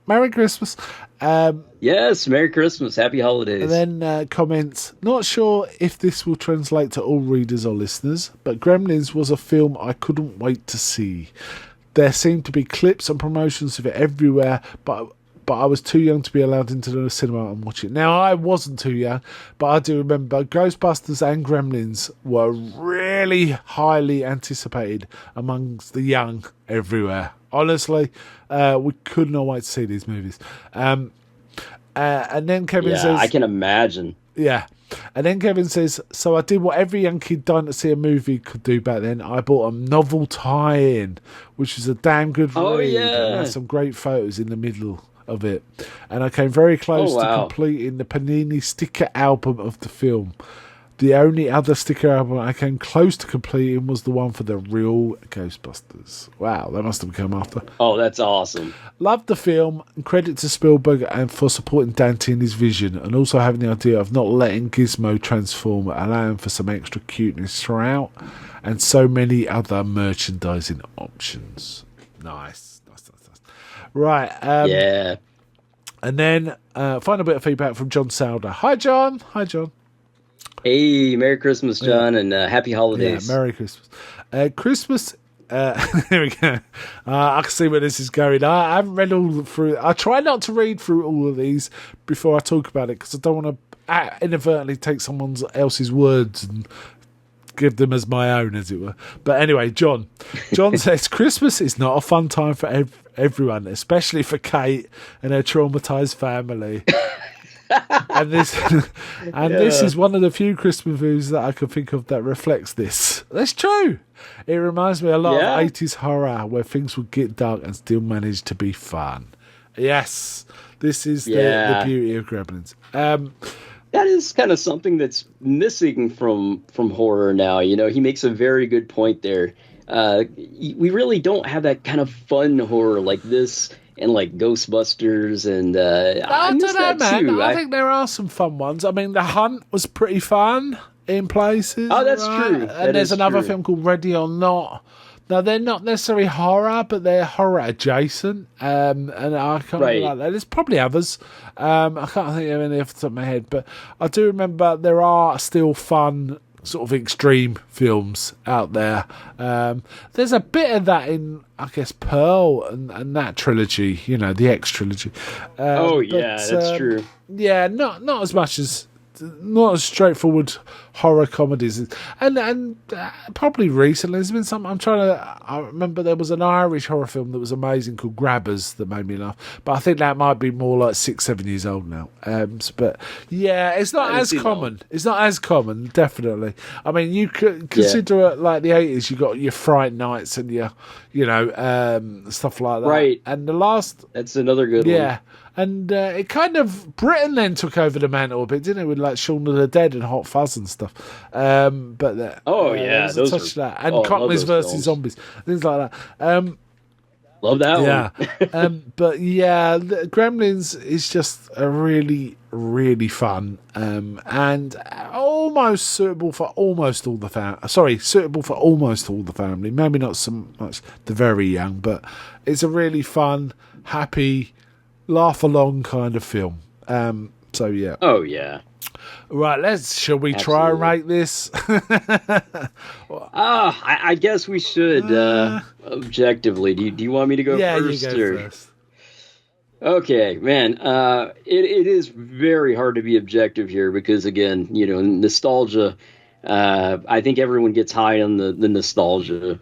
Merry Christmas. Yes, Merry Christmas. Happy holidays. And then comments, not sure if this will translate to all readers or listeners, but Gremlins was a film I couldn't wait to see. There seemed to be clips and promotions of it everywhere, but I was too young to be allowed into the cinema and watch it. Now, I wasn't too young, but I do remember Ghostbusters and Gremlins were really highly anticipated amongst the young everywhere. Honestly, we could not wait to see these movies. And then Kevin says... I can imagine. Yeah. And then Kevin says, so I did what every young kid dying to see a movie could do back then. I bought a novel tie-in, which was a damn good read. Yeah. And had some great photos in the middle of it, and I came very close Oh, to wow. completing the Panini sticker album of the film. The only other sticker album I came close to completing was the one for the real Ghostbusters. Wow, that must have come after. Oh, that's awesome. Loved the film, and credit to Spielberg and for supporting Dante in his vision, and also having the idea of not letting Gizmo transform, allowing for some extra cuteness throughout, and so many other merchandising options. Nice. Right, Yeah. and then final bit of feedback from John Souder. Hi, John. Hey, Merry Christmas, John, and Happy Holidays. Yeah, Merry Christmas. Christmas. There we go. I can see where this is going. I haven't read all through. I try not to read through all of these before I talk about it because I don't want to inadvertently take someone else's words and give them as my own, as it were. But anyway, John says Christmas is not a fun time for everyone, especially for Kate and her traumatized family. And this is one of the few Christmas movies that I can think of that reflects this. That's true. It reminds me a lot of 80s horror where things would get dark and still manage to be fun. Yes, this is the beauty of Gremlins. That is kind of something that's missing from horror now. You know, he makes a very good point there. We really don't have that kind of fun horror like this. And like Ghostbusters, and I miss that man. too. I think there are some fun ones. I mean, The Hunt was pretty fun in places. Oh, that's right? true. And there's another film called Ready or Not. Now, they're not necessarily horror, but they're horror adjacent. And I can't like that. There's probably others. I can't think of any off the top of my head, but I do remember there are still fun sort of extreme films out there. There's a bit of that in, I guess, Pearl and that trilogy, you know, the X trilogy. That's true. Yeah, not as much as, not as straightforward horror comedies, and probably recently there's been some. I remember there was an Irish horror film that was amazing called Grabbers that made me laugh, but I think that might be more like 6-7 years old now. But yeah, it's not as common. It's not as common, definitely. I mean, you could consider it like the 80s. You got your Fright Nights and your, stuff like that. Right. And the last, that's another good one. Yeah. And it kind of, Britain then took over the mantle a bit, didn't it? With like Shaun of the Dead and Hot Fuzz and stuff. But those a touch of that. And Cockneys versus Zombies, things like that. Love that one. But yeah, Gremlins is just a really, really fun and almost suitable for almost all the family. Maybe not so much the very young, but it's a really fun, happy, laugh along kind of film. So yeah. Oh yeah. Right, shall we try and rate this? I guess we should objectively. Do you want me to go first? Yeah, you go first. Okay, man. It is very hard to be objective here because, again, nostalgia. I think everyone gets high on the nostalgia.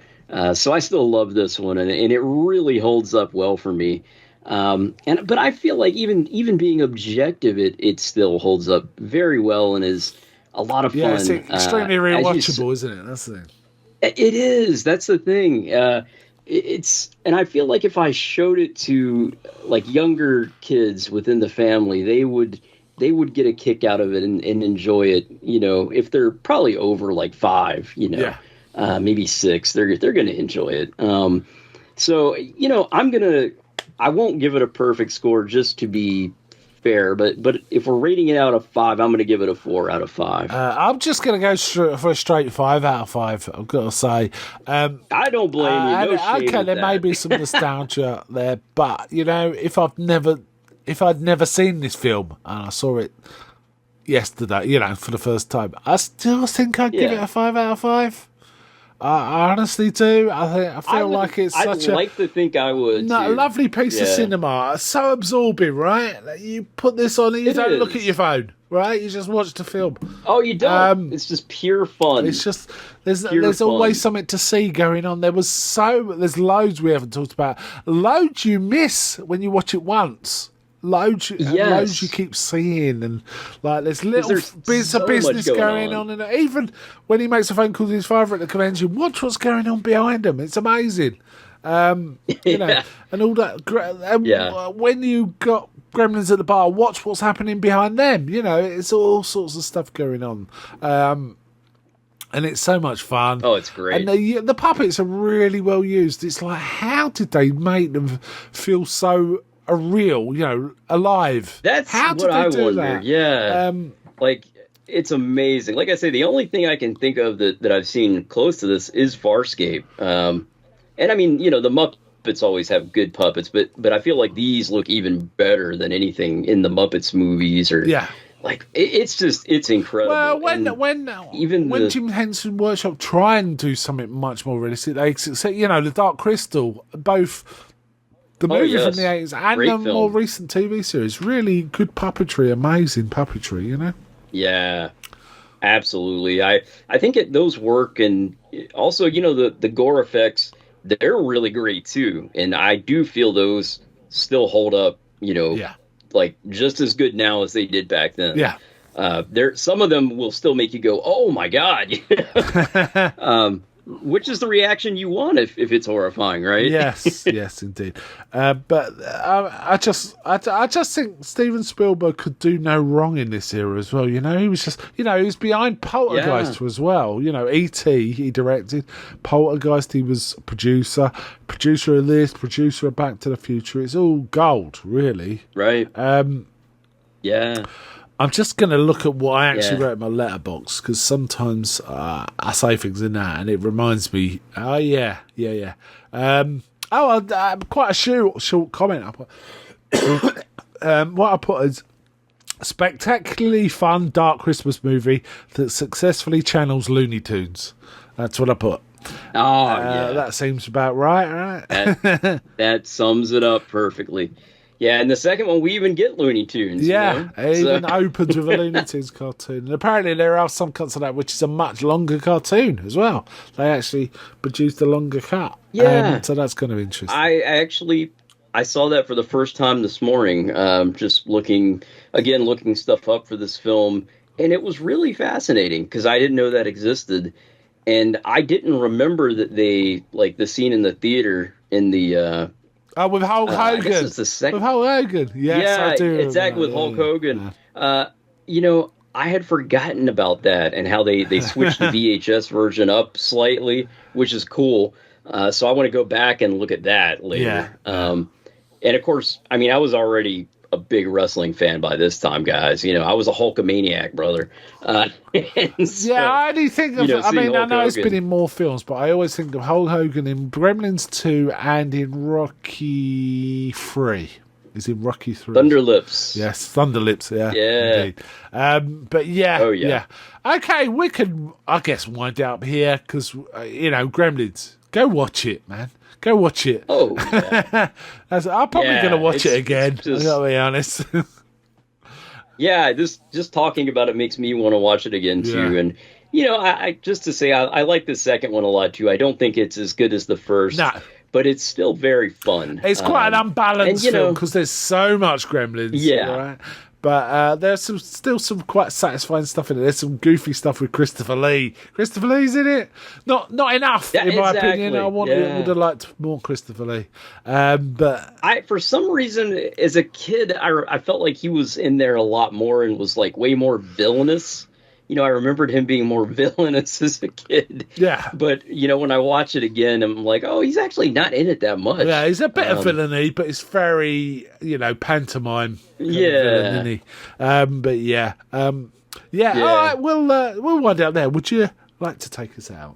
So I still love this one, and it really holds up well for me. But I feel like even being objective, it still holds up very well and is a lot of fun. Yeah, it's extremely rewatchable, isn't it? That's the thing. It is. That's the thing. And I feel like if I showed it to like younger kids within the family, they would get a kick out of it and enjoy it. If they're probably over like 5, maybe 6, they're going to enjoy it. So I won't give it a perfect score just to be fair, but if we're rating it out of 5, I'm going to give it a 4 out of 5. I'm just going to go for a straight 5 out of 5. I've got to say, I don't blame you. No shame okay, with there that. may be some nostalgia there, but if I'd never seen this film and I saw it yesterday, for the first time, I still think I'd give it a 5 out of 5. I honestly do. I feel like it's such I'd like to think I would. A lovely piece of cinema. It's so absorbing, right? Like you put this on and you don't look at your phone, right? You just watch the film. Oh, you don't. It's just pure fun. It's just there's always something to see going on. There's loads we haven't talked about. Loads you miss when you watch it once. Loads you keep seeing, and like there's little bits of business going on, and even when he makes a phone call to his father at the convention, watch what's going on behind him. It's amazing. You know, and all that. When you got Gremlins at the bar, watch what's happening behind them. You know, it's all sorts of stuff going on. And it's so much fun. Oh, it's great. And the puppets are really well used. It's like, how did they make them feel so real, alive? That's how what I wonder. That? Yeah. It's amazing. Like I say, the only thing I can think of that I've seen close to this is Farscape. And I mean, the Muppets always have good puppets, but I feel like these look even better than anything in the Muppets movies or like it's incredible. Well, when Jim Henson Workshop try and do something much more realistic, they the Dark Crystal, both the movie from the 80s and Great the film. more recent TV series, really good puppetry, amazing puppetry, Yeah, absolutely. I think those work, and also the gore effects, they're really great too, and I do feel those still hold up. Like just as good now as they did back then. Yeah. Some of them will still make you go, "Oh my god," which is the reaction you want if it's horrifying, right? Yes, yes, indeed. But I just think Steven Spielberg could do no wrong in this era as well. He was just, he was behind Poltergeist as well. E.T. he directed, Poltergeist he was producer of this, producer of Back to the Future. It's all gold, really. Right. Yeah. I'm just going to look at what I actually wrote in my letterbox, because sometimes I say things in that and it reminds me. Oh, yeah. Quite a short comment I put. What I put is spectacularly fun dark Christmas movie that successfully channels Looney Tunes. That's what I put. Oh, yeah. That seems about right? That sums it up perfectly. Yeah, and the second one, we even get Looney Tunes. Yeah, it even opens with a Looney Tunes cartoon. And apparently there are some cuts of that which is a much longer cartoon as well. They actually produced a longer cut. Yeah. So that's kind of interesting. I saw that for the first time this morning, just looking stuff up for this film. And it was really fascinating because I didn't know that existed. And I didn't remember that they, like the scene in the theater in the... with Hulk Hogan. I guess it's the second. With Hulk Hogan. Yes, I do. Exactly, with Hulk Hogan. Yeah. I had forgotten about that and how they switched the VHS version up slightly, which is cool. So I want to go back and look at that later. Yeah. And of course, I mean, I was already a big wrestling fan by this time, guys. I was a Hulkamaniac, brother. I only think of. I mean, I know Hogan. it's been in more films, but I always think of Hulk Hogan in Gremlins 2 and in Rocky 3. Is it Rocky 3? Thunderlips. Yes, Thunderlips. Yeah. Indeed. But yeah. Oh yeah. Okay, we can, I guess, wind it up here because Gremlins. Go watch it, man. Go watch it. Oh, yeah. I'm probably going to watch it again. I gotta be honest. Yeah, just talking about it makes me want to watch it again too. And I just to say, I like the second one a lot too. I don't think it's as good as the first. No. But it's still very fun. It's quite an unbalanced film because there's so much Gremlins. Yeah. Right? But there's still some quite satisfying stuff in it. There's some goofy stuff with Christopher Lee. Christopher Lee's in it. Not enough, in my opinion. I would have liked more Christopher Lee. But for some reason, as a kid, I felt like he was in there a lot more and was like way more villainous. I remembered him being more villainous as a kid. Yeah. But, when I watch it again, I'm like, oh, he's actually not in it that much. Yeah, he's a bit of villainy, but it's very, pantomime. Yeah. Villainy. But yeah. Yeah. All right, we'll wind out there. Would you like to take us out?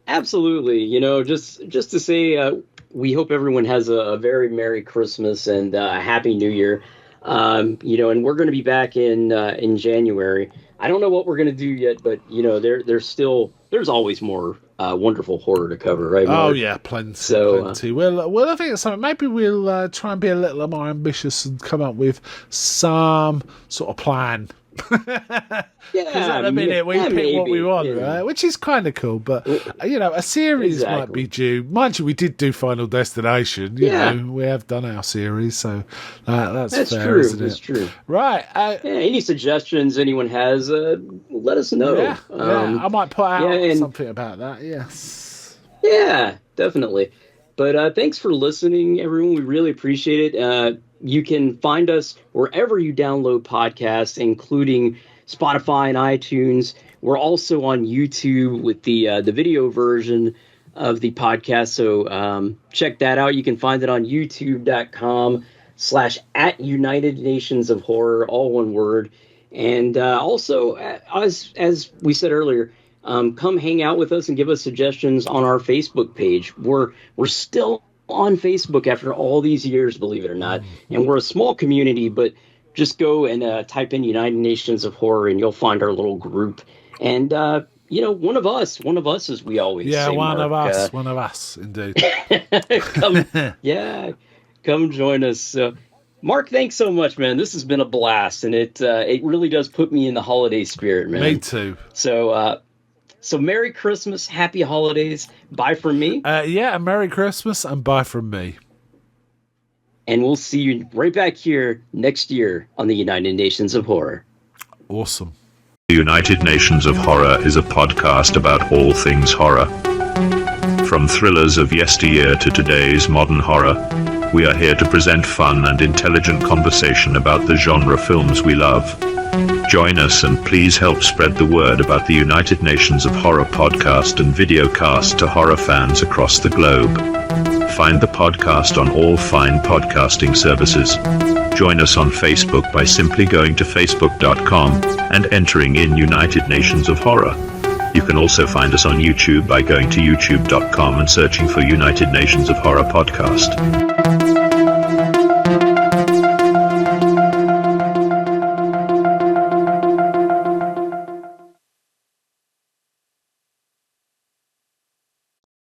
Absolutely. Just to say, we hope everyone has a very Merry Christmas and a Happy New Year. And we're going to be back in January. I don't know what we're going to do yet, but there's always more wonderful horror to cover, right, Mark? Oh yeah, plenty. Plenty. Well, I think it's something. Maybe we'll try and be a little more ambitious and come up with some sort of plan. Because at the minute we pick what we want, right? Which is kind of cool. But a series might be due. Mind you, we did do Final Destination. You know, we have done our series, so that's fair, true. isn't it? That's true. Right. Any suggestions anyone has, let us know. Yeah, I might put out something about that. Yes. Yeah, definitely. But thanks for listening, everyone. We really appreciate it. You can find us wherever you download podcasts, including Spotify and iTunes. We're also on YouTube with the video version of the podcast. So check that out. You can find it on youtube.com/@United Nations of Horror, all one word. And also, as we said earlier, come hang out with us and give us suggestions on our Facebook page. We're still on Facebook after all these years, believe it or not. And we're a small community, but just go and type in United Nations of Horror and you'll find our little group. And, one of us, as we always say. Yeah, one Mark, of us, indeed. come join us. Mark, thanks so much, man. This has been a blast, and it really does put me in the holiday spirit, man. Me too. So Merry Christmas, Happy Holidays. Bye from me. Merry Christmas and bye from me. And we'll see you right back here next year on the United Nations of Horror. Awesome. The United Nations of Horror is a podcast about all things horror. From thrillers of yesteryear to today's modern horror, we are here to present fun and intelligent conversation about the genre films we love. Join us and please help spread the word about the United Nations of Horror podcast and videocast to horror fans across the globe. Find the podcast on all fine podcasting services. Join us on Facebook by simply going to facebook.com and entering in United Nations of Horror. You can also find us on YouTube by going to youtube.com and searching for United Nations of Horror podcast.